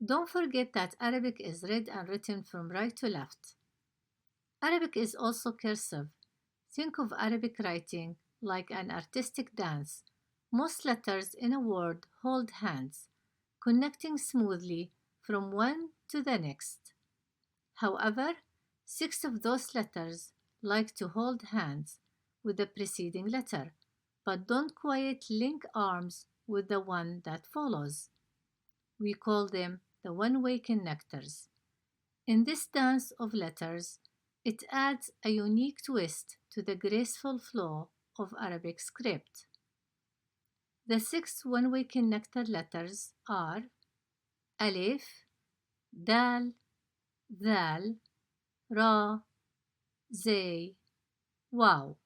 Don't forget that Arabic is read and written from right to left. Arabic is also cursive. Think of Arabic writing like an artistic dance. Most letters in a word hold hands, connecting smoothly from one to the next. However, six of those letters like to hold hands with the preceding letter, but don't quite link arms with the one that follows. We call them the one-way connectors. In this dance of letters, it adds a unique twist to the graceful flow of Arabic script. The six one-way connector letters are Alif, Dal, Dhal, Ra, Zay, Waw.